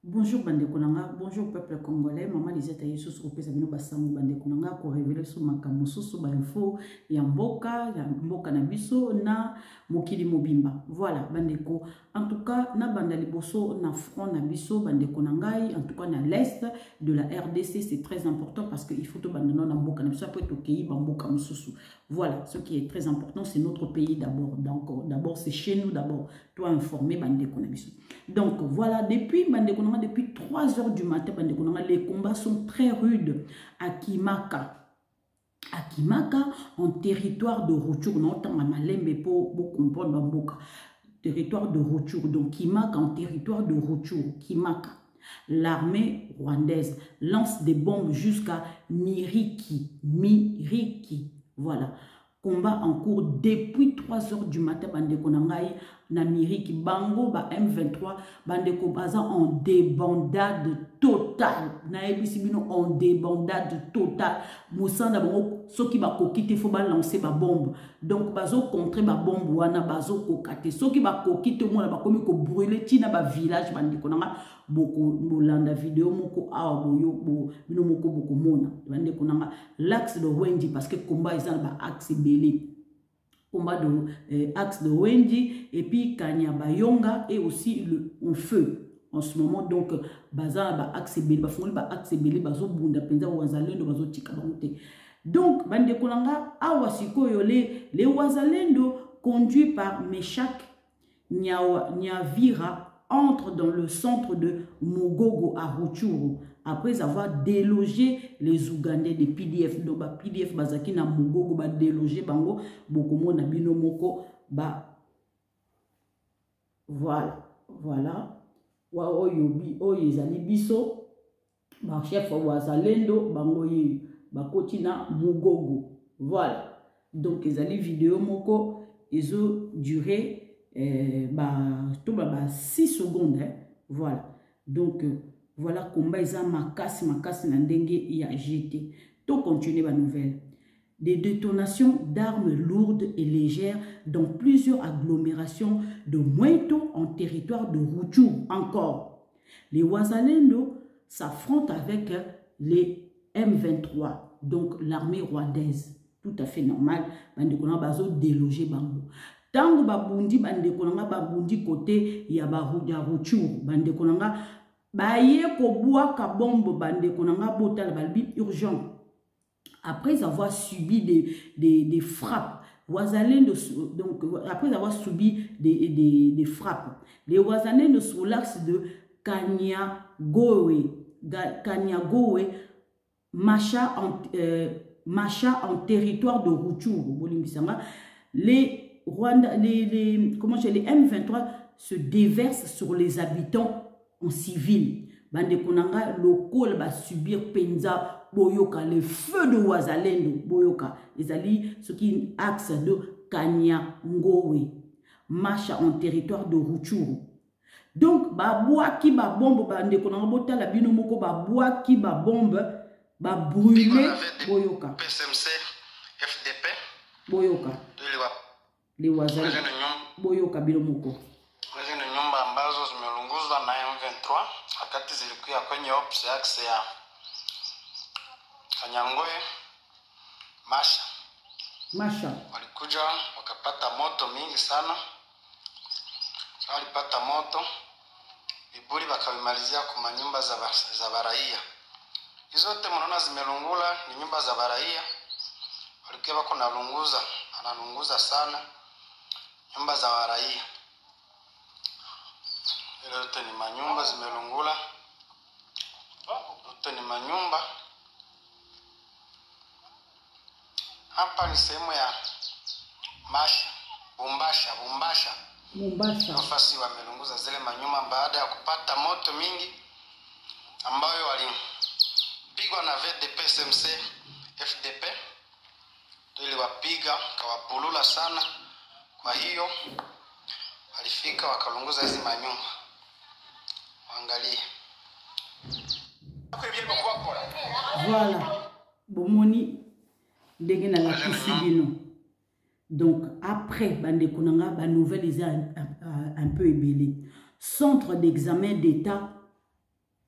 Bonjour Bande Konanga, bonjour peuple congolais. Maman Lisette Ayesu sur Pesabino Bassango Bande Konanga pour révéler sur Makamoso sur info ya mboka na biso na mokili mobimba. Voilà Bandeko. En tout cas, na banda liboso na front na biso Bande Konangai, en tout cas na l'est de la RDC, c'est très important parce qu'il faut tout bandano na mboka na biso après to pays bamboka mususu. Voilà, ce qui est très important, c'est notre pays d'abord. Donc d'abord c'est chez nous d'abord. Toi informer Bande Konabiso. Donc voilà, depuis 3 heures du matin, les combats sont très rudes à Kimaka. À Kimaka, en territoire de Rutshuru, non, pour comprendre Bamboka. Territoire de Rutshuru, donc Kimaka en territoire de Rutshuru, Kimaka. L'armée rwandaise lance des bombes jusqu'à Miriki. Miriki, voilà. Combat en cours depuis 3 heures du matin, Bandeko Nangai, Namiriki, Bango, M23, Bandeko Baza en débandade totale. Naebisibino en débandade totale. Moussanda Bango, ceux qui va kokite, il faut lancer ma bombe. Donc, Bazo contre ma bombe, wana Bazo kokate. Ceux qui va kokite, moi, va comme ko brûler, tina ba village, Bandeko Nanga, beaucoup, bolanda vidéo, moko, ah, boyo, bo, bino moko, beaucoup, mona. Bandeko Nanga, l'axe de Wendy, parce que combat, ils ont axe belé. Combat de axe de Wendy et puis Kanya Bayonga et aussi le en feu en ce moment. Donc baza ba axe belé ba fongoli ba axe belé bazo bunda penza wazalendo bazo tika bangote. Donc bande kolanga awa sikoyo les wazalendo conduits par Meshak Nyavira entrent dans le centre de Mugogo à Rutshuru après avoir délogé les Ougandais des PDF. Donc, PDF bazaki na Mugogo ba délogé bango bokomo na bino moko ba voilà wa oyobi oyezali biso ba chef wa zalendo bango yi ba kotina Mugogo. Voilà. Donc ezali vidéo moko ezo durer 6 secondes, hein? Voilà. Donc voilà combat ils ont makasi na ndenge ya jeté. To continuer la nouvelle. Des détonations d'armes lourdes et légères dans plusieurs agglomérations de Mweto en territoire de Rutshuru encore. Les Wazalendo s'affrontent avec les M23, donc l'armée rwandaise. Tout à fait normal. Bandekona bazo déloger bango. Tango babundi bandekonanga babundi côté ya Rutshuru bandekonanga baye ko boa ka bombe bandekonanga botal balbi urgent après avoir subi des frappes Wazalendo donc après avoir subi des frappes les Wazalendo sur l'axe de Kanyagowe Macha en territoire de Rutshuru bolimbisanga les M23 se déversent sur les habitants en civil. Bande konanga local va subir penza boyoka le feu de Wazalendo boyoka. Ezali ce qui axe de Kanyagowe marche en territoire de Rutshuru. Donc ba boa ki ba bombe bande konanga botala bino moko ba boa ki ba bombe ba brûler boyoka. PSMC FDP boyoka. Les Wazalendo boyoka bilo moko. Hizi ni nyumba ambazo zimelunguzwa na M23 wakati zilikuwa kwenye ops axe ya Kanyangoe Masha. Walikuja wakapata moto mingi sana. Walipata moto viburi wakavimalizia kwa nyumba za baraia. Hizo zote mnaona zimelungula ni nyumba za baraia. Walikuwa wako analunguza sana nyumba za baraia. Yote ni manyumba zimelungula. Yote ni manyumba. Hapa ni sehemu ya Bumbasha. Nafasi wamelunguza zile manyumba baada ya kupata moto mingi ambayo walipigwa na VDP SMC FDP. Tuliwapiga kawapulula sana. Kwa hiyo walifika wakalunguza hizi manyumba. Angalia. Voilà. Bomoni ndenge na la kisibino. Donc après bandekonanga ba nouvelle un peu ébélé. Centre d'examen d'état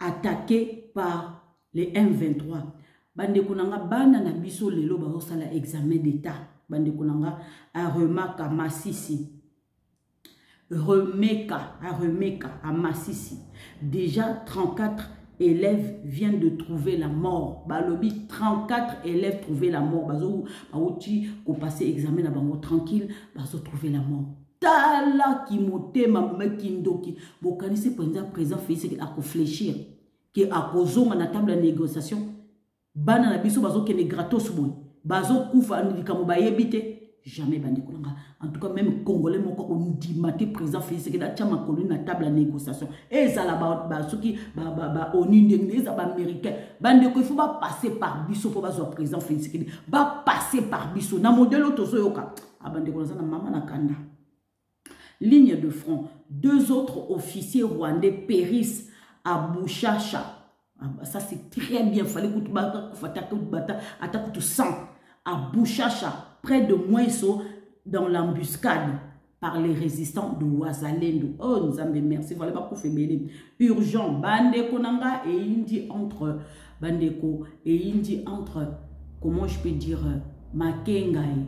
attaqué par les M23. Bande konanga bana na biso lelo bazo sala examen d'état. Bande konanga a remaka Masisi. Remeka à Masisi. Déjà 34 élèves viennent de trouver la mort. Balobi 34 élèves trouvé la mort. Bazo baouti ko passer examen na bango tranquille, bazo trouver la mort. Tala ki motema mekindoki. Bokanisi président Félix a ko fléchir ki a ko zonga na table de négociation. Bana na biso bazo kene gratos boy. Bazo kufa ndikamo bayebite. Jamais bande kolanga. En tout cas, même Congolais, mon corps, on dit, maté président Félix, que la chama colline à table à négociation. Et ça là-bas, ceux qui, on indemnise, américain. Bande il faut pas passer par Bissot pour avoir président Félix. Va passer par Bissot. Na modèle auto yoka. Ah bande kolanga na maman na kanda. Ligne de front. 2 autres officiers rwandais périssent à Bouchacha. Ça c'est très bien. Fallait que tu attaques tout sang. À Bouchacha. Près de Mouesso, dans l'embuscade par les résistants de Ouazalendo. Oh, nous avons merci. Voilà pas faire urgent. Bandeko nanga et indi entre Bandeko et indi entre, comment je peux dire, Makengai,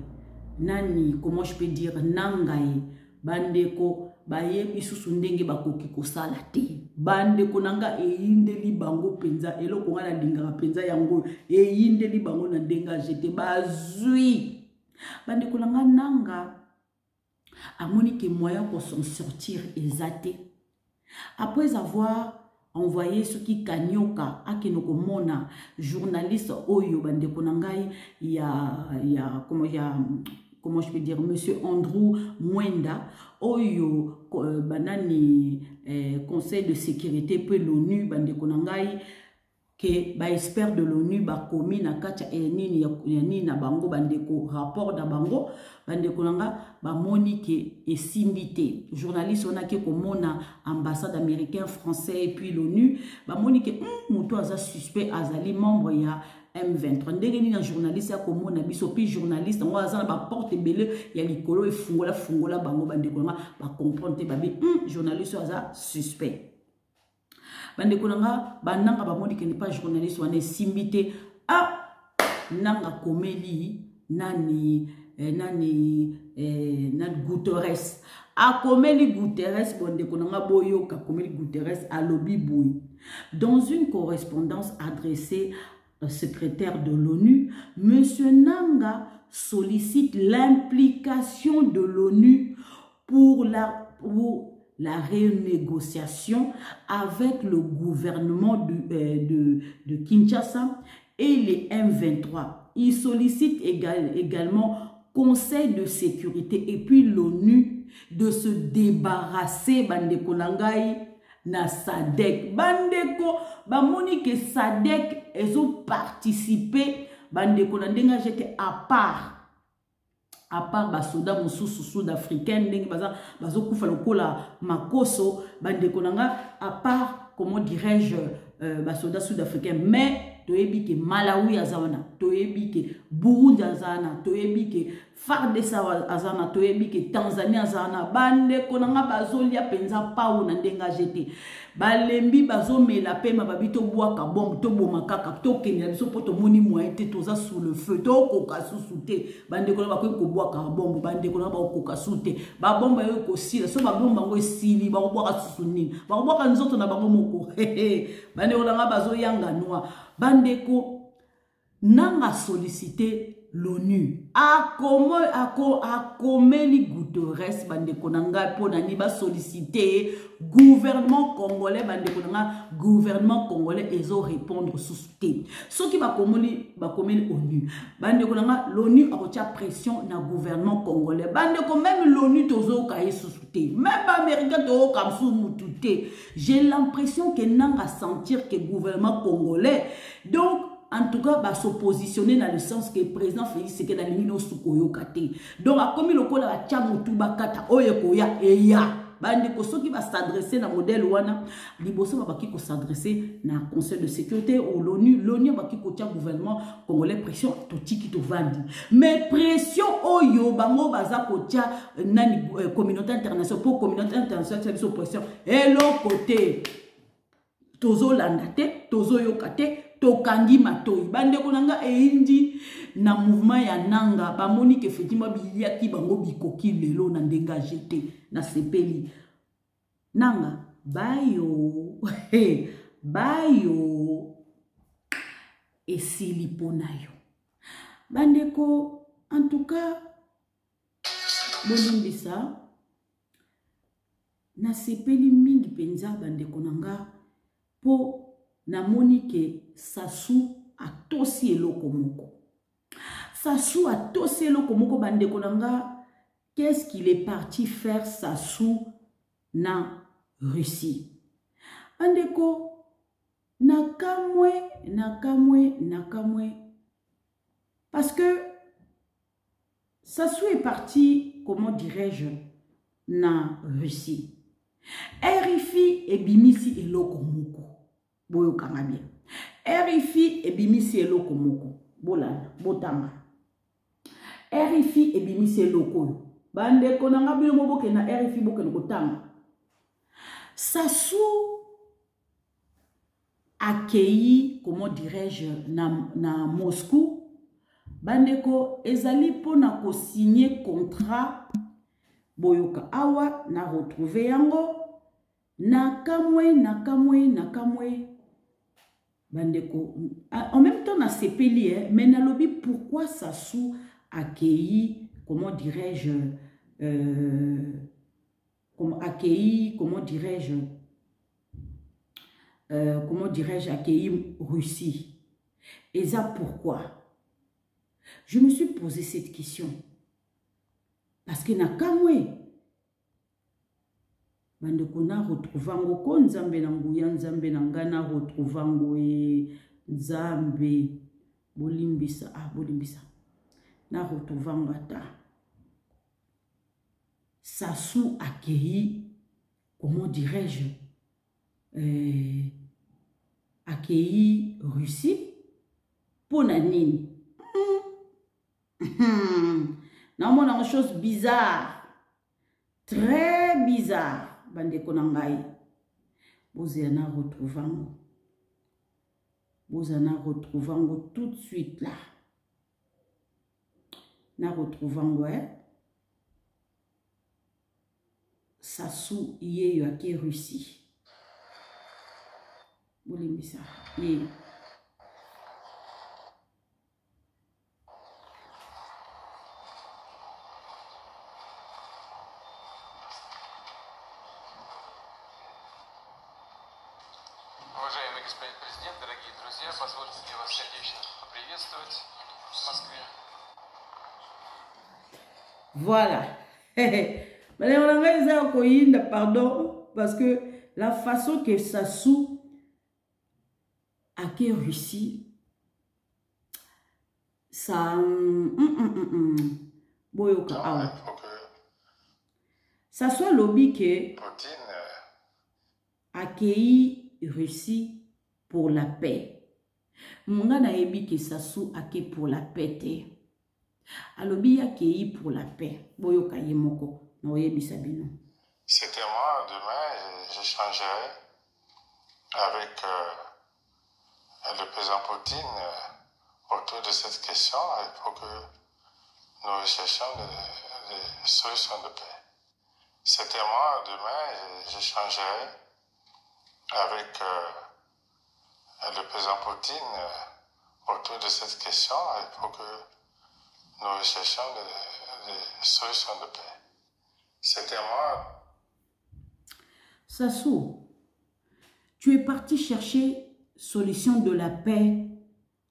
Nani, comment je peux dire, Nangai, Bandeko, Baye bisusu ndenge bakoki kosala te. Bandeko nanga e indeli bango penza elo konga na dinga penza yango e indeli bango na denga jete bazui. Bande kolanga nanga amoni que moyen pour s'en sortir exaté. Après avoir envoyé ce qui kanyoka akinoko mona journaliste oyo bande konangai comment je peux dire monsieur Andrew Mwenda oyo banani conseil de sécurité pour l'ONU bande konangai que ba expert de l'ONU ba komi na kacha nini ya nini na bango bandeko rapport da bango bandeko nanga ba moni ke esimbité journaliste on a ke komona ambassade américain français et puis l'ONU ba moni ke muto aza suspect azali membre ya M23 ndenge ni na journaliste ya komona biso puis journaliste ngo aza na ba porte belé ya likolo e fungola bango bandeko nanga ba comprendre ba bi journaliste aza suspect. Bande konanga bananga bamoni ke n'est pas journaliste wane simbité nanga komeli nani Guterres a komeli Guterres bande konanga boyo ka komeli Guterres a lobi boui. Dans une correspondance adressée au secrétaire de l'ONU, monsieur Nanga sollicite l'implication de l'ONU pour la renégociation avec le gouvernement de Kinshasa et les M23. Il sollicite également Conseil de sécurité et puis l'ONU de se débarrasser Bandeko Nangai na SADC. Bandeko, bamoni que SADC ils ont participé Bandeko Nandenga j'étais à part basoda mosusu sud-africaine ndenge bazo kufa lokola makoso bandeko nanga à part comment dirais-je basoda sud-africain mais toyebi ke Malawi azana toyebi ke Burundi azana toyebi ke FARDC azana toyebi ke Tanzania azana bandeko nanga bazolia penza pau na ndenga jete balembi bazomela pe mababito bwaka bombe to bomakaka to kenya biso poto moni moite toza sous le feu to koka susute bandeko na bakoki ko bwaka bombe bandeko na bakoka sute ba bombe yo ko sila so ba bombe ngo esili ba bwaka susuni ba bwaka nzoto na bango moko bandeko na bazoyanga noa bandeko nanga solliciter l'ONU a komeli Guterres bandeko nanga pona ni ba solliciter gouvernement congolais bandeko nanga gouvernement congolais ezo répondre souté ce qui ba komeli ONU bandeko nanga l'ONU a retia pression na gouvernement congolais bandeko même l'ONU tozo kaye souté même américain to kamsu mutute j'ai l'impression que nanga sentir que gouvernement congolais donc en tout cas, va se positionner dans le sens que le président Félix Tshisekedi a l'ingino sukoyo kate. Donc, a comme il a la chamutuba kata oyekoya eya. Bande koso qui va s'adresser dans le modèle wana. Liboso va qui s'adresser dans le Conseil de sécurité ou l'ONU. L'ONU va qui coach gouvernement congolais pression toti qui to vandi. Mais pression oyo bango baza kocha nani communauté internationale pour communauté internationale c'est pression. Et l'autre côté. tozo landa te, tozo yoka te, tokangi matoi. Bande konanga eindi na mouvement ya nanga, ba moni ke effectivement biliaki bango bikoki lelo na ndenga jete na sepeli. Nanga bayo bayo esili pona yo. Bandeko, en tout cas, bolimbisa na sepeli mingi penza bandeko nanga po na moni ke Sassou atosi eloko moko. Sassou atosi eloko moko bandeko nanga. Qu'est-ce qu'il est parti faire Sassou na Russie? Bandeko, nakamwe. Parce que Sassou est parti, comment dirais-je, na Russie. RFI et Bimisi eloko moko. Boyo kamabia. RFI et Bimisi eloko moko. Bolala, botama. RFI et Bimisi eloko. Bande konanga bilo moboke na RFI boke nkotanga. Sassou accueilli, comment dirais-je, na Moscou. Bandeko ezali pona ko signer contrat. Boyoka awa na retrouver yango. Nakamwe. Bandeko, en même temps na sepeli, mais na lobi pourquoi Sassou accueilli, comment dirais-je, accueilli Russie. Et ça pourquoi? Je me suis posé cette question. Parce que nakamwe. Bandeko na retrouvango ko nzambe na nguya nzambe na ngana retrouvango nzambe bolimbisa bolimbisa na retrouvango ata. Sassou accueilli, comment dirais-je, accueilli Russie pour nani. Non, on a une chose bizarre, très bizarre. Bandeko nangai, bozana retrouvango tout de suite là. Na retrouvango Sassou yé yo ake Russie. Bolimbisa yé. Уважаемый господин президент, дорогие друзья, позвольте мне вас сердечно поприветствовать в Москве. Voilà. Pardon, parce que la façon que Sassou a que Russie, ça... Sassou lobby que accueilli Russie pour la paix. Monga na ebi que Sassou accueilli pour la paix. Alobi accueilli pour la paix. Boyoka yemoko. C'était moi, demain, j'échangerai avec le président Poutine autour de cette question pour que nous recherchions des solutions de paix. C'était moi, demain, j'échangerai avec le président Poutine autour de cette question pour que nous recherchions des solutions de paix. C'était moi. Sassou, tu es parti chercher solution de la paix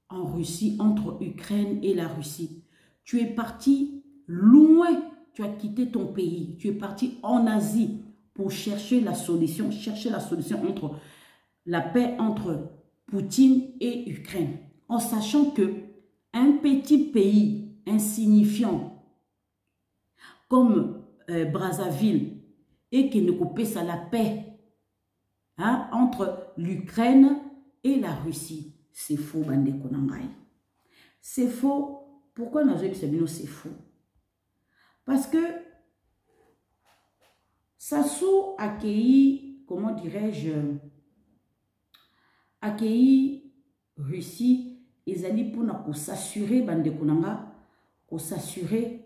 en Russie, entre Ukraine et la Russie. Tu es parti loin, tu as quitté ton pays. Tu es parti en Asie pour chercher la solution entre la paix entre Poutine et Ukraine. En sachant que un petit pays insignifiant comme Brazzaville et qui ne coupe ça la paix entre l'Ukraine et la Russie. C'est faux, bande konangai. C'est faux. Pourquoi c'est faux? Parce que Sassou accueilli, comment dirais-je, accueilli Russie, ils allaient pour s'assurer, pour s'assurer,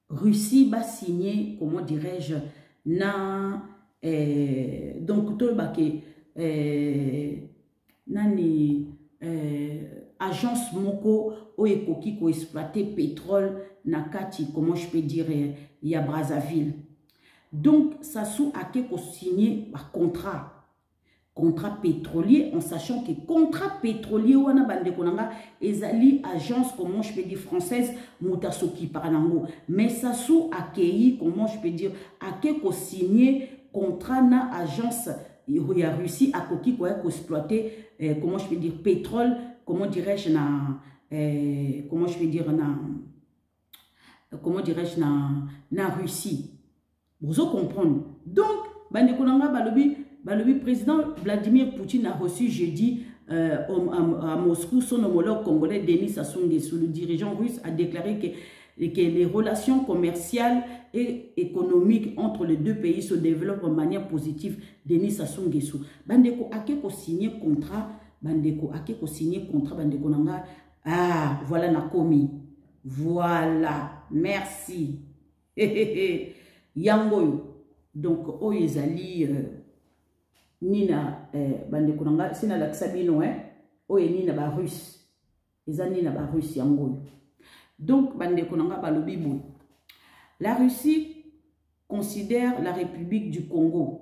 Russie va signer, comment dirais-je, donc tout le nani agence moko oyekoki ko exploiter pétrole nakati, comment je peux dire, il y a Brazzaville. Donc ça sous a ko signer un contrat pétrolier, en sachant que contrat pétrolier wana bande konanga ezali agence, comment je peux dire, française mutasoki paranango, mais ça sous accueilli, comment je peux dire, ko signer contrat na agence ya Russie a koki ko exploiter comment je peux dire pétrole, comment dirais-je comment je peux dire comment dirais-je na Russie. Vous comprenez? Donc bande konanga balobi président Vladimir Poutine a reçu jeudi à Moscou son homologue congolais Denis Sassou Nguesso. Le dirigeant russe a déclaré que les relations commerciales et économiques entre les deux pays se développent de manière positive. Denis Sassou Nguesso. Bandeko akeko signé contrat, bandeko akeko signé contrat, bandeko nanga. Ah, voilà na komi. Voilà, merci. Yangoyo. Donc, oyezali nina bandeko nanga, sina la ksabino oye nina ba russe. Eza nina ba russe yangoyo. Donc, bandeko nanga balobi boy. La Russie considère la République du Congo,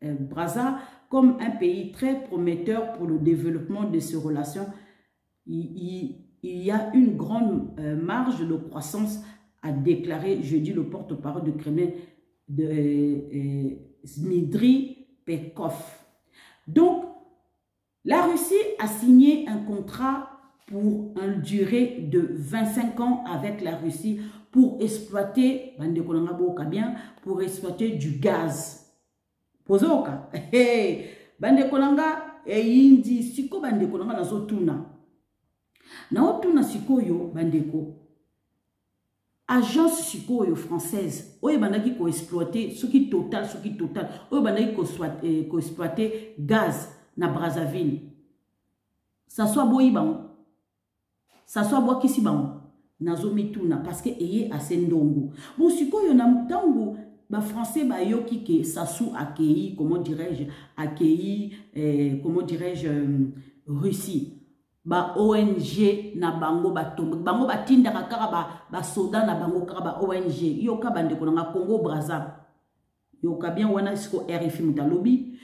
Brazza, comme un pays très prometteur pour le développement de ses relations. Il y a une grande marge de croissance, a déclaré jeudi le porte-parole du Kremlin de Dmitry Peskov. Donc, la Russie a signé un contrat pour une durée de 25 ans avec la Russie pour exploiter, pour exploiter du gaz. Pozoka, bande konanga yindi siko bande konanga nazo tuna. Na otuna sikoyo bandeko. Agence sikoyo française, oye bandaki ko exploiter ce qui total, oye bandaki ko exploiter gaz na Brazzaville. Ça soit boyi bango. Ça soit boyi kisi bango. Nazo mituna parce que eye asendongo. Bon sikoyo na mtango ba français ba yoki ke Sassou accueilli, comment dirais-je, comment dirais-je, Russie. Ba ONG na bango bango batinda kaka ba soda na bango kaka ba ONG. Yoka bande konanga Congo Brazza. Yoka bien wana siko RFI mutalobi.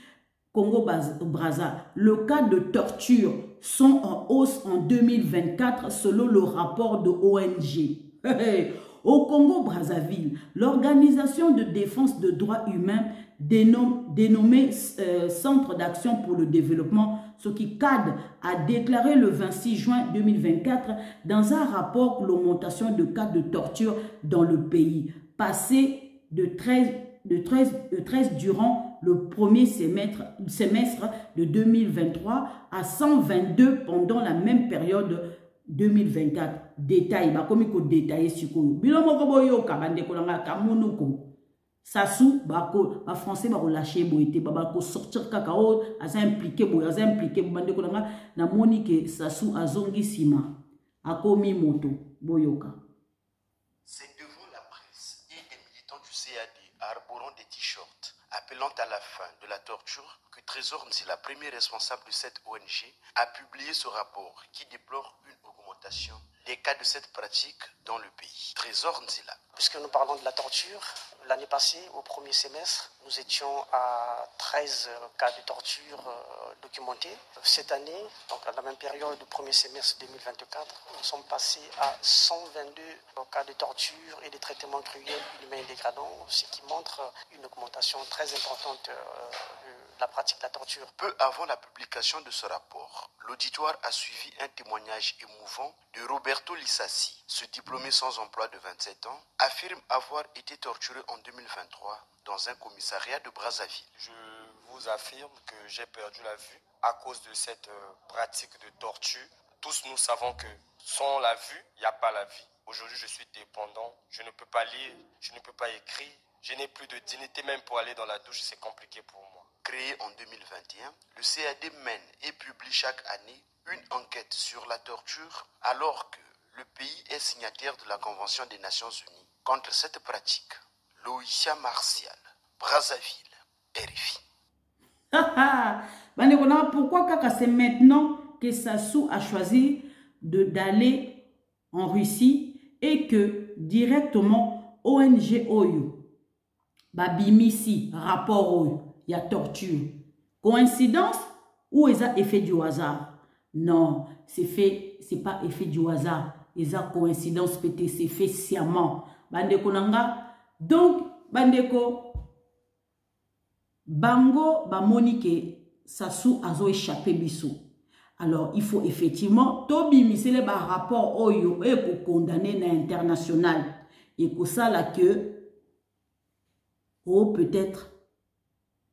Congo Brazza. Le cas de torture sont en hausse en 2024 selon le rapport de ONG. Au Congo Brazzaville, l'organisation de défense des droits humains dénommée Centre d'action pour le développement, ce qui CAD a déclaré le 26 juin 2024 dans un rapport pour l'augmentation de cas de torture dans le pays, passé de 13 durant le premier semestre de 2023 à 122 pendant la même période 2024. Détail, bah comme il faut détailler sur quoi. Bilomo kobo yo kabande kolanga kamunuko. Sassou ba français ba lâcher boité ba ko sortir kakao asa impliqué bande kolanga na monique Sassou azongi sima akomi moto boyoka. C'est devant la presse et des militants du CAD arborant des t-shirts appelant à la fin de la torture que Trésor Nzila, premier responsable de cette ONG, a publié ce rapport qui déplore une augmentation des cas de cette pratique dans le pays. Trésor Nzila. Puisque nous parlons de la torture, l'année passée, au premier semestre, nous étions à 13 cas de torture documentés. Cette année, donc à la même période du premier semestre 2024, nous sommes passés à 122 cas de torture et de traitements cruels, inhumains et dégradants, ce qui montre une augmentation très importante de la pratique de la torture. Peu avant la publication de ce rapport, l'auditoire a suivi un témoignage émouvant de Roberto Lissassi. Ce diplômé sans emploi de 27 ans affirme avoir été torturé en 2023 dans un commissariat de Brazzaville. Je vous affirme que j'ai perdu la vue à cause de cette pratique de torture. Tous nous savons que sans la vue, il n'y a pas la vie. Aujourd'hui, je suis dépendant, je ne peux pas lire, je ne peux pas écrire, je n'ai plus de dignité même pour aller dans la douche, c'est compliqué pour moi. créé en 2021, le CAD mène et publie chaque année une enquête sur la torture alors que le pays est signataire de la Convention des Nations Unies contre cette pratique. Loïcia Martial, Brazzaville, RFI. Pourquoi Kaka c'est maintenant que Sassou a choisi d'aller en Russie et que directement ONG Oyo, Babimisi, rapport Oyo, il y a torture. Coïncidence ou est-ce effet du hasard? Non, c'est pas effet du hasard. Il a coïncidence peut-être c'est fait sciemment. Bandeko nanga. Donc, bandeko bango ba monique Sassou azo échappé biso. Alors, il faut effectivement tobi misele ba rapport oyo et pour condamner na international et pour ça là que oh peut-être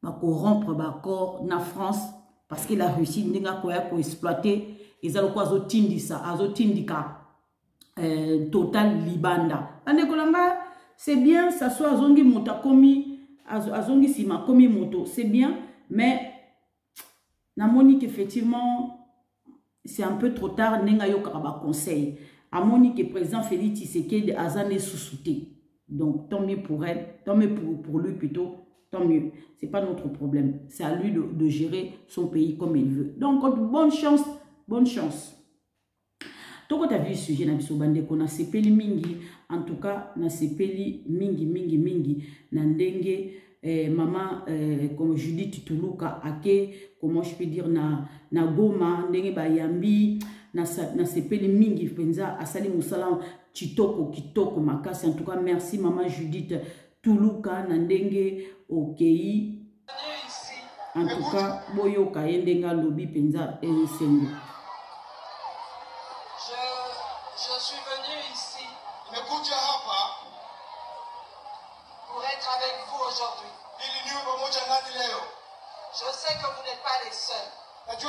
ba corrompre ba corps na France parce que la Russie n'inga koya ko exploiter ezalo ko azo tindika total libanda. Ande kolanga c'est bien ça soit azongi mota komi azongi sima komi moto c'est bien mais na monique effectivement c'est un peu trop tard n'enga yo kaba conseil à monique président Félix Tshisekedi azane sous-souté donc tant mieux pour elle tant mieux pour lui plutôt tant mieux c'est pas notre problème c'est à lui de gérer son pays comme il veut donc bonne chance Toko ta vu le sujet na biso bande ko na sepeli mingi en tout cas na sepeli mingi na ndenge maman comme Judith Tuluka ake comment je peux dire na Goma ndenge bayambi na sepeli mingi penza asali musala kitoko makasi en tout cas merci maman Judith Tuluka na ndenge okei en tout cas boyoka yendenga lobi penza esengo. Je suis venu ici pour être avec vous aujourd'hui. Je sais que vous n'êtes pas les seuls. Je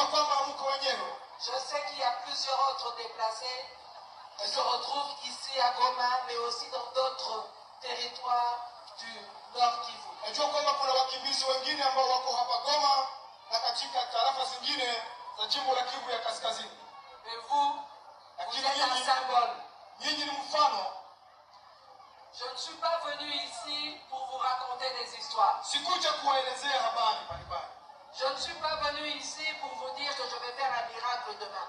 sais qu'il y a plusieurs autres déplacés qui se retrouvent ici à Goma, mais aussi dans d'autres territoires du Nord Kivu. Mais vous êtes un symbole. Je ne suis pas venu ici pour vous raconter des histoires. Je ne suis pas venu ici pour vous dire que je vais faire un miracle demain.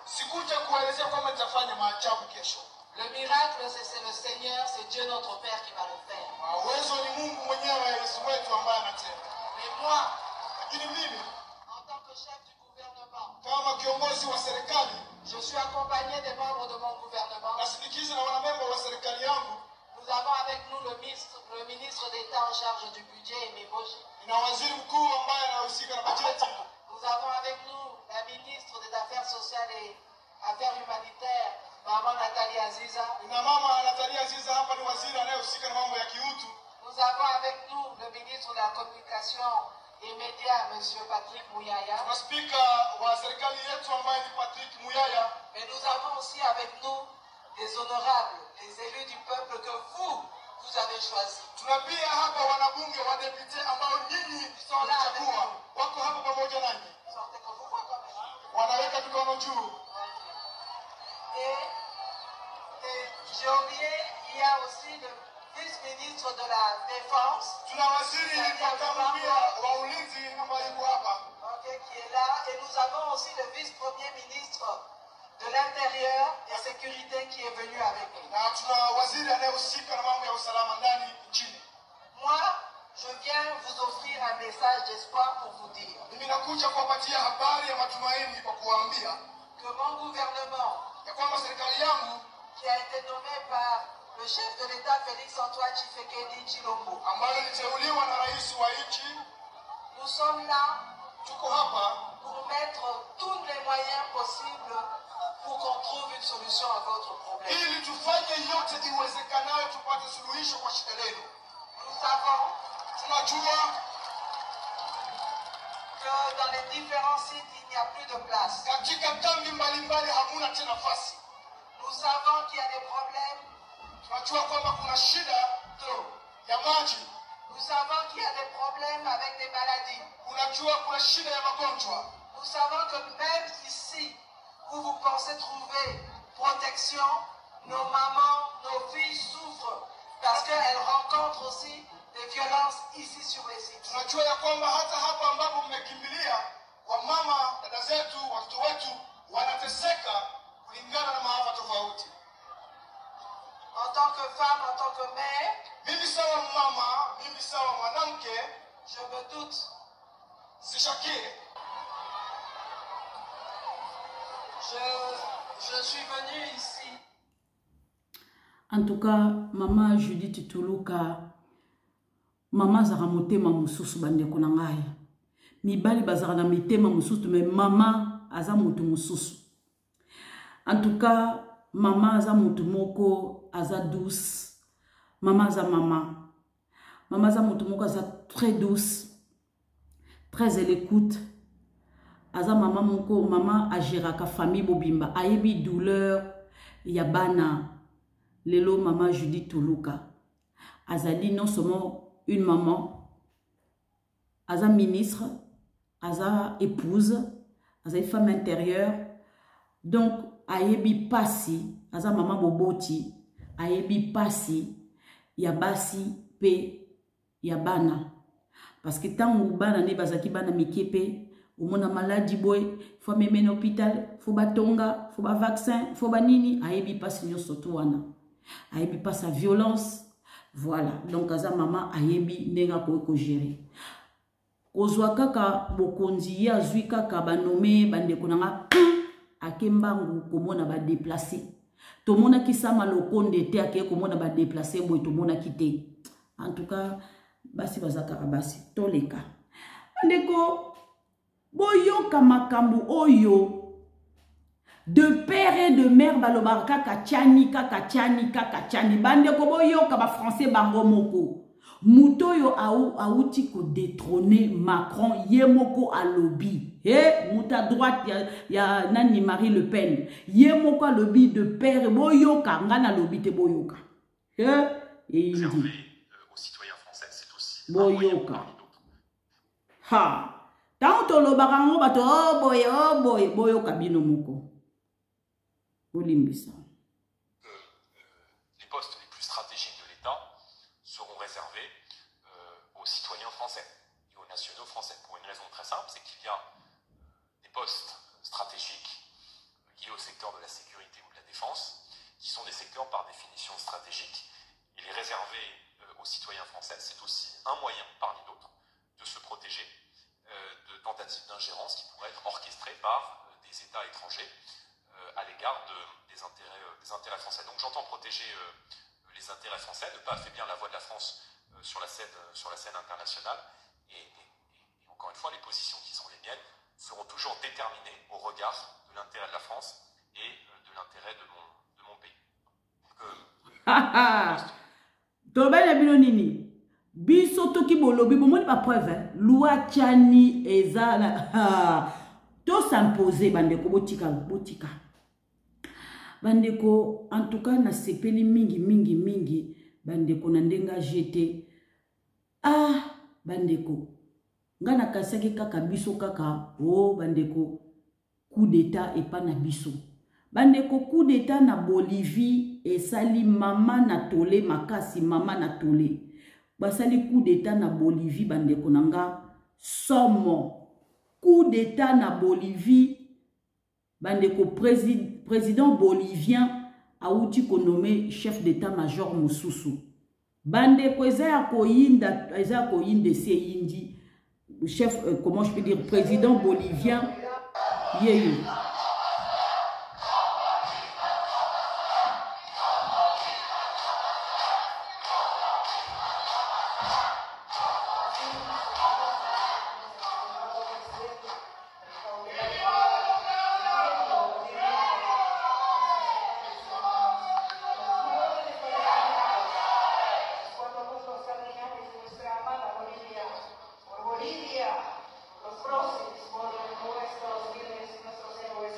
Le miracle, c'est le Seigneur, c'est Dieu notre Père qui va le faire. Mais moi, en tant que chef du gouvernement, je suis accompagné des membres de mon gouvernement. Nous avons avec nous le ministre d'État en charge du budget, Aimé Boji. Nous avons avec nous la ministre des Affaires sociales et Affaires humanitaires, Maman Nathalie Aziza. Nous avons avec nous le ministre de la Communication et Médias, M. Patrick Mouyaya. Mais nous avons aussi avec nous les honorables, les élus du peuple que vous avez choisis. Ils sont là avec nous. Sortez comme vous quand même. Et j'ai oublié, il y a aussi le vice-ministre de la Défense qui est là, et nous avons aussi le vice-premier ministre de l'Intérieur et Sécurité qui est venu avec nous. Moi, je viens vous offrir un message d'espoir pour vous dire que mon gouvernement, qui a été nommé par le chef de l'État Félix-Antoine Tshisekedi Tshilombo, nous sommes là pour mettre tous les moyens possibles pour qu'on trouve une solution à votre problème. Nous savons que dans les différents sites, il n'y a plus de place. Nous savons qu'il y a des problèmes d'eau. Nous Nous savons qu'il y a des problèmes avec des maladies. Unajua kuna shida ya magonjwa. Nous savons que même ici, où vous pensez trouver protection, nos mamans, nos filles souffrent parce qu'elles rencontrent aussi des violences ici sur les sites. Tunajua ya kwamba hata hapa ambapo mmekimbilia, wamama, dada zetu, watoto wetu wanateseka kulingana na maafa tofauti. En tant que femme, en tant que mère, Mimi sawa mama, mimi sawa mwanamke, je me doute. sishakiri. Je suis venue ici. En tout cas, maman Judith Tuluka, maman zara motema mususu bandeko na ngai. Mibali bazara na mitema mususu, mais maman aza mutu mususu. En tout cas, maman aza mutu moko, aza douce. Maman aza maman. Maman aza mutu moko, aza très douce. Très elle écoute. Aza maman moko, maman agiraka famille bobimba. Ayebi douleur, yabana. Lelo maman Judith Tuluka. Azali non seulement une maman, aza ministre, aza épouse, aza une femme intérieure. Donc, ayebi pasi, aza maman boboti, ayebi pasi, yabasi pe yabana. Parce que tant que bana ne bazaki bana mikepe, au monde a maladie boy, faut même en hôpital, faut batonga, faut ba vaccin, faut ba nini, ayebi pasi nyo sotuana. Ayebi pas sa violence. Voilà. Donc, aza maman ayebi nenga ko gérer. Kozwa kaka bokonzi ya zui kaka banome bande konanga akembangu komona ba déplacer. To mona kisama lokonde te ake komona ba déplacer boy to mona kite. En tout cas, basi bazaka basi toleka. Bandeko boyoka makambu oyo de père et de mère balobarka kachani kachani bande ko boyoka ba français bango moko mutoyo auti ko détrôner Macron yemoko alobi muta droite ya nani Marie Le Pen yemoko alobi de père boyoka ngana lobi te boyoka Réservé aux citoyens français, c'est aussi boyoka ha tanto lo barango bato boyoka bino moko. Les postes les plus stratégiques de l'État seront réservés aux citoyens français et aux nationaux français. Pour une raison très simple, c'est qu'il y a des postes stratégiques liés au secteur de la sécurité ou de la défense, qui sont des secteurs par définition stratégiques. Et les réserver aux citoyens français, c'est aussi un moyen parmi d'autres de se protéger de tentatives d'ingérence qui pourraient être orchestrées par des États étrangers à l'égard des intérêts français. Donc j'entends protéger les intérêts français, ne pas affaiblir la voix de la France sur la scène internationale. Et encore une fois, les positions qui sont les miennes seront toujours déterminées au regard de l'intérêt de la France et de l'intérêt de mon pays. Tolobana bino nini biso toki bolobi bomoni ba preuve loi chani ezala to s'imposer bandeko botika bandeko en tout cas na sepeli mingi bandeko na ndenga jeté bandeko ngana kasaki kaka biso kaka bandeko coup d'état et pas na biso bandeko coup d'état na Bolivie et sali mama na tolé makasi mama na tolé basali coup d'état na Bolivie bandeko nanga somo coup d'état na Bolivie bandeko président bolivien auti ko nommé chef d'état-major mususu bandeko eza ko yinda se yindi chef comment je peux dire président bolivien yeyo Bolivia, los próximos, nuestros líderes, nuestros héroes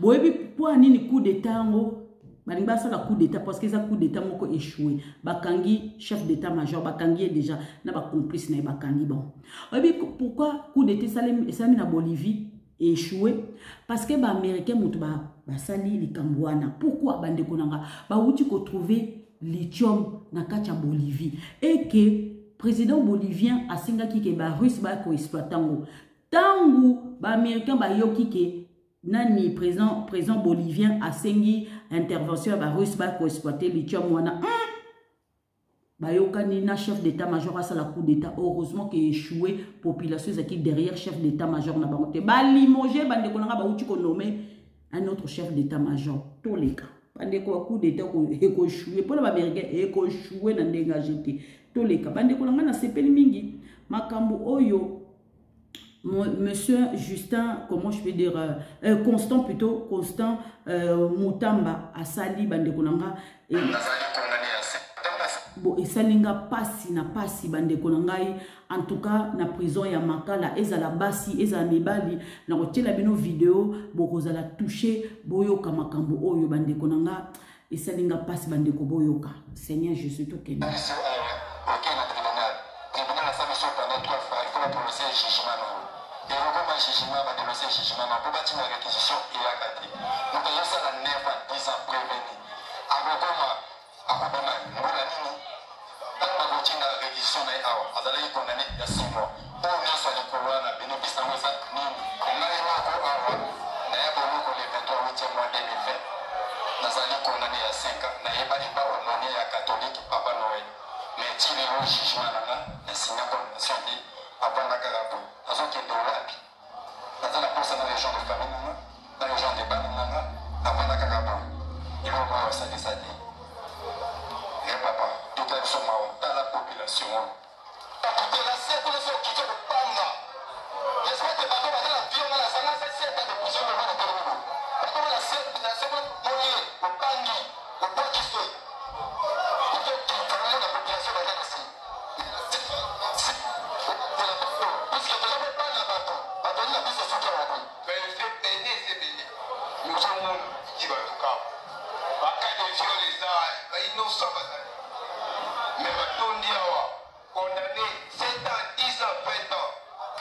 boyebi pour nini coup d'état ngo balinga ça la coup d'état parce que ça coup d'état moko échoué bakangi chef d'état-major bakangi déjà na ba complice na bakangi bon oyebi pourquoi coup d'état salami na Bolivie échoué parce que ba américain mutu ba sali likambwana pourquoi bande konanga ba uti ko trouver lithium na kacha Bolivie et que président bolivien asinga ki ke ba russe ba ko exploitango tangu ba américain ba yoki ke nani président bolivien asengi intervention ba russe ba ko exploiter lithium wana ba yokani na chef d'état-major à la coup d'état heureusement que échoué population qui derrière chef d'état-major na bangote ba limoger bande konanga ba uti ko nommer un autre chef d'état-major tous les cas bande ko coup d'état ko échoué pour les américains échoué na ndenga jeté tous les cas bande konanga na sepeli mingi makambo oyo monsieur Justin, comment je peux dire, Constant plutôt, Constant Mutamba Asali Bandekonanga et Salinga passi na passi Bandekonangai en tout cas na prison ya Makala ezala basi ezala mibali na kotela bino vidéo bokozala touché boyoka makambo oyo Bandekonanga et Salinga passi Bandeko boyoka Seigneur Jésus to kende jugement va dénoncer jugement pour bâtir la réquisition et la gâter. Nous payons ça la 9 à 10 ans prévenir. Abogoma, Abogoma, Moulanini, dans ma routine de réquisition, Azalai condamné il y a 6 mois. Pour nous, ça nous couronne à Beno Bistamosa, nous, on a eu un gros awa, d'ailleurs, pour nous, le 28e mois 2020, Nazali condamné il y a 5 ans, n'ayez pas dit pas au nom à catholique, Papa Noël. Mais tirez au jugement, la signe condamnation de Papa Nakarapo, dans un qui est de l'Abi. Dans la personne dans les gens de famille, dans les gens de banane, avant la carabou, ils vont voir ça des années. Et papa, tout est sur dans la population. Tout est là, c'est pour les gens qui sont de Panda. J'espère que papa va dans la vie, on a la salle, c'est 7 ans de prison de l'eau de l'eau. Papa va la seconde monnaie, au Bangui, au Bakisé. Il faut que la population va dans la salle. Puisque vous n'avez pas la bâton. Mais maintenant, condamné 7 ans, 10 ans, 20 ans.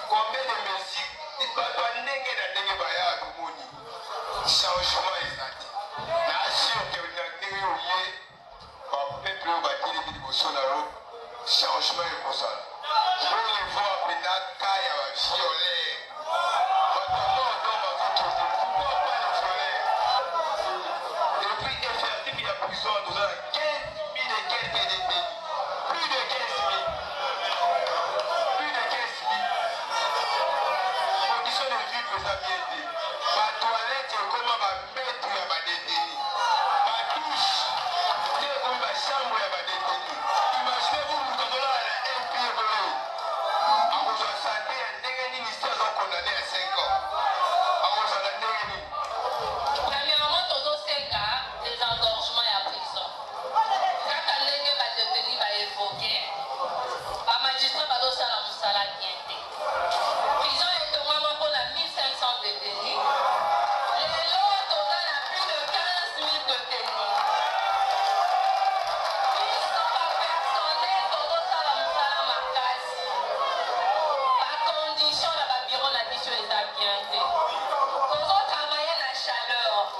Combien de musiques il va donner changement exact. Nation que vous avez oublié, peuple va dire que vous changement est pour ça. Je les vois maintenant, quand il y a un violet. Et puis, effectif, il y a prison, nous avons 15 000 et quelques détenus. Plus de 15 000. Plus de 15 000. Condition de vie que ça vient de. Ma toilette, comment ma mettre à ma détenue. Ma douche, c'est comme ma chambre à ma détenue. Imaginez-vous, vous avez là un pire de l'eau. À vous en santé, un dégueulasse ministère sont condamnés à 5 ans. À vous en dégueulasse. Premièrement, tous nos 5 ans, des engorgements et à prison. Quand on lègue ma détenue va évoquer, ma magistrat va doser la moussala diente. Prison est au moins pour la 1500 détenus. Les lots total a plus de 15 000 détenus. Ils sont pas personnels, tous nos la moussala makasi. Par condition, la bureau la mission est à bien. Tous nos travailler la chaleur.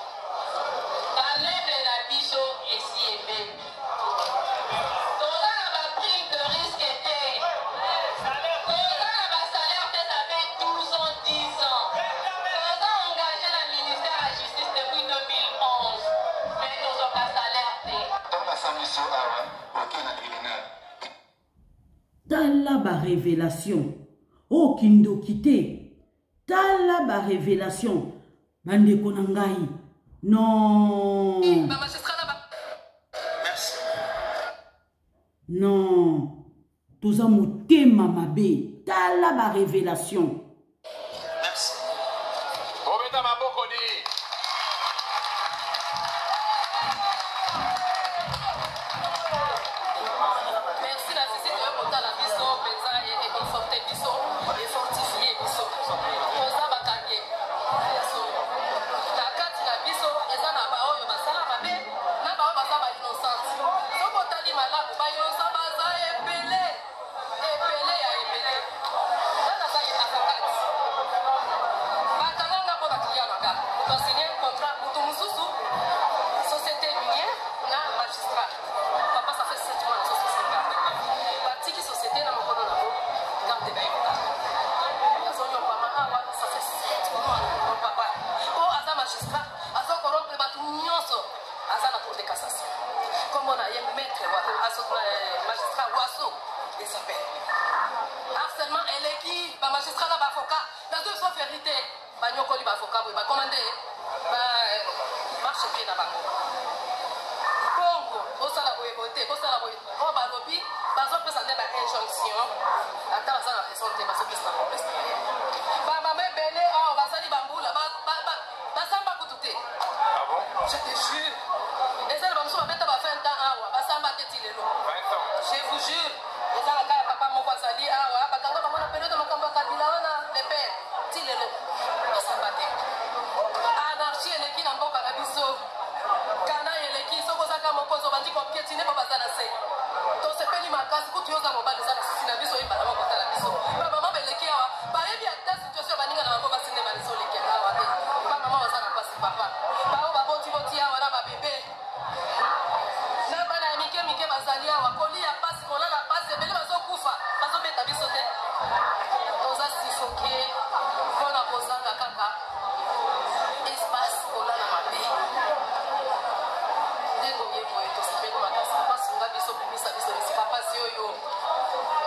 Par même la biso et si et bébé. Tous la prime de risque était. Tous la salaire peut avec 12 ans, 10 ans. Tous engagé le ministère de la Justice depuis 2011. Mais tous ont pas salaire fait. Dans la mission, aucun tribunal. Tala ba révélation. Oh kindo kite. Tala ba révélation. Bande konangai. Non. Merci. Non. Toza motema mabe. Tala ba révélation. Merci. Bometa Mabokoni. Merci la CC de Bota la biso, Beza et conforter biso, et fortifier biso. Oza bakage. La carte la pour un maître, magistrat Wasso, il s'appelle. Harcèlement, elle est qui? Le magistrat là, l'avocat. Dans deux fois, vérité. Banyokoli, l'avocat, il va commander. Marche pied dans Bango. Congo, au salaire, au salaire, au balobi, par exemple, ça n'est pas injonction. Attends, ça, la raison, parce que c'est pas complexe. Maman, belé, on va salir bambou là, basamba koutouté. Ah bon? Je te jure. Et ça, le bambou, on va mettre à 20 ans, basamba ketilelo. 20 ans. Je vous jure. Et ça, la caille, papa, mon voisin, ah, bakanga, maman, on a perdu de ma camba, kabilaona, les pères, tilelo. Basamba ketilelo. Anarchie, elle est qui n'a pas carabiso. Kana, elle est qui, sokosaka, mon pozo, bandi, comme piétiner, pas bazana, c'est. Donc, c'est pas ma case, quand tu oses à mon bas, les amis, si la biso, il va l'avoir contre la biso. Maman, elle est qui, bah, il y a ta situation, bah, ninga, na maman, c'est ne baliso, les kena, bah, maman, on s'en a pas, c'est papa. Bah, on va boti, voilà, ma bébé. Na, bah, na, mike, bazalia, wa, koli, ya passe, qu'on a la passe, belle, bazo, koufa, bazo, beta, biso, te. On a suffoqué, on a posé un caca. Espace, on a la mapé.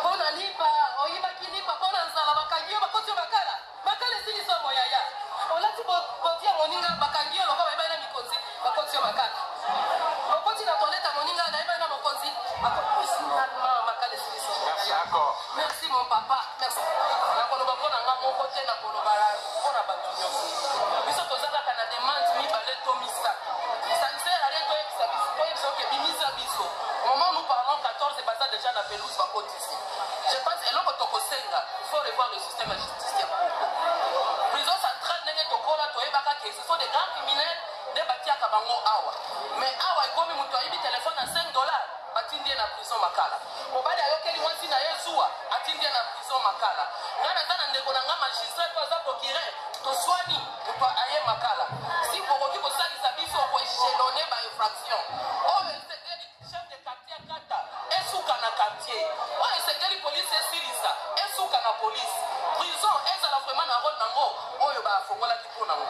Pona lipa, oyiba kilipa, pona nzala bakangio bakotio bakala. Bakala sili so moyaya. Olati botia moninga bakangio lokaba ibana mikonzi, bakotio bakala. Okoti na toilette moninga na ibana mokonzi, bakotio mama bakala sili so moyaya. D'accord. Merci mon papa, merci. Na koloba pona nga mon côté na koloba pona batunyo. Biso tozaka kana demande mi balé tomisa. Ça ne sert à rien que ça biso. Au moment où nous parlons 14 et ça déjà la pelouse va ici. Je pense que il faut revoir le système judiciaire. Prison centrale n'est que ce sont des grands criminels des bâtis à Kabango Awa. Mais Awa est comme un téléphone à $5. Atindi na prison makala. Mobali ayokeli mwasi na Yesua atindi na prison makala. Ngana sana ndeko na nga magistrat kwa za procureur to swani to aye makala. Si bokoki ko sali sabiso ko échelonner ba infraction. O le chef de quartier kata esuka na quartier. O le police esirisa esuka na police. Prison ezala vraiment na rôle nango oyo ba fongola kipona ngo.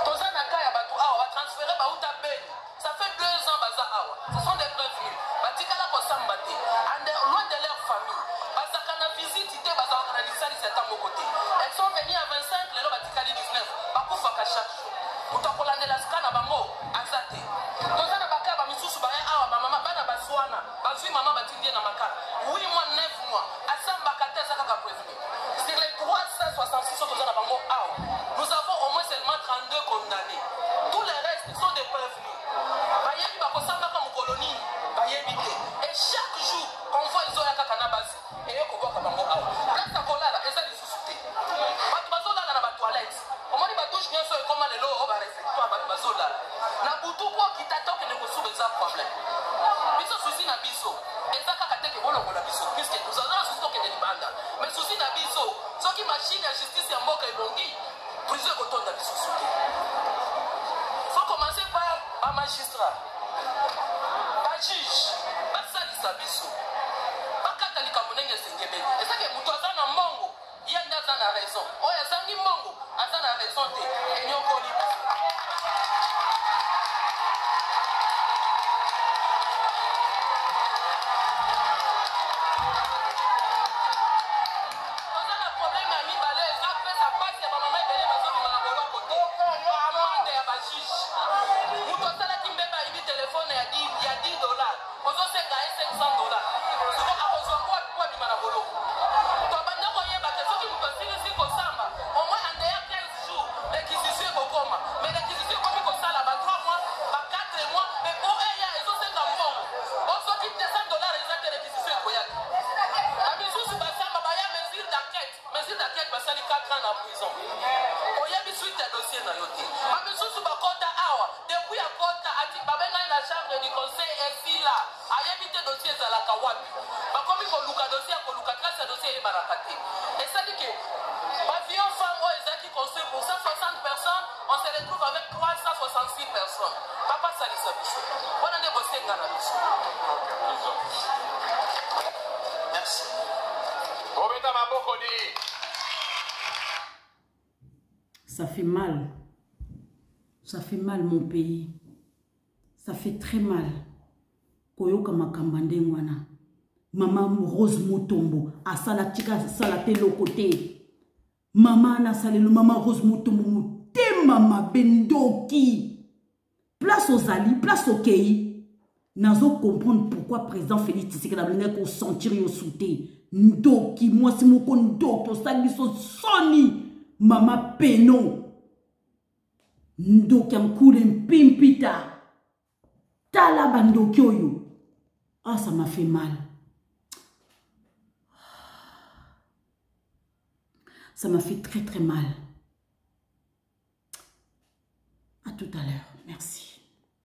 Toza na kaya batu awa ba transférer ba uta beni. Ça fait 2 ans baza awa. Ce sont des prévenus. Batikala ko sambate. And loin de leur famille. Bazaka na visite te bazaka na lisali c'est à mon côté. Elles sont venues à 25, les batikali 19. Bakufa ka chaque jour. Utakolande la skana bango azate. Toza na baka ba misusu ba awa ba mama bana baswana. Bazui mama batindie na makala. 8 mois 9 mois. Asamba kateza kaka prévenu. Sur les 366 toza na bango awa. Nous avons au moins seulement 32 condamnés. Tous les restes sont des prévenus. Bayebi bakosamba ka mukoloni bayebi te. Et chaque jour on voit ils ont ya kaka na basi et yo koboka bango awa. Place kolala eza lisusu te. Batu bazolala na ba toilette. Omoni ba douche nyonso e koma lelo o ba réfectoire batu bazolala. Na butu ko kitatoke ne kosuba eza problème. Biso susi na biso. Eza kaka teke bolongo na biso puisque nous avons susi toke de libanda. Mais susi na biso soki machine ya justice ya mboka ebongi prison kotonda biso suki. Faut commencer par un magistrat, un juge, un salisa biso, un catholique à mon enge sengebeli. Et ça que mutoza na mongo, il y a na raison. Oh ya zangi mongo, azana raison te. Et nyoko li. Merci. Ça fait mal. Ça fait mal mon pays. Ça fait très mal. koyoka makamba ndengwana. Maman Rose Mutombo asala tika asala te lokote. Maman na salelo maman Rose Mutombo mute mama bendoki. Place aux alliés, place au kei. Nazo comprendre pourquoi président Félix Tshisekedi a venu qu'on sentir yo souté. Ndoki moi si moko ndoki to sali so soni mama peno. Ndoki amkule mpimpita. Tala bandoki oyo. Ah ça m'a fait mal. Ça m'a fait très très mal. À tout à l'heure. Merci.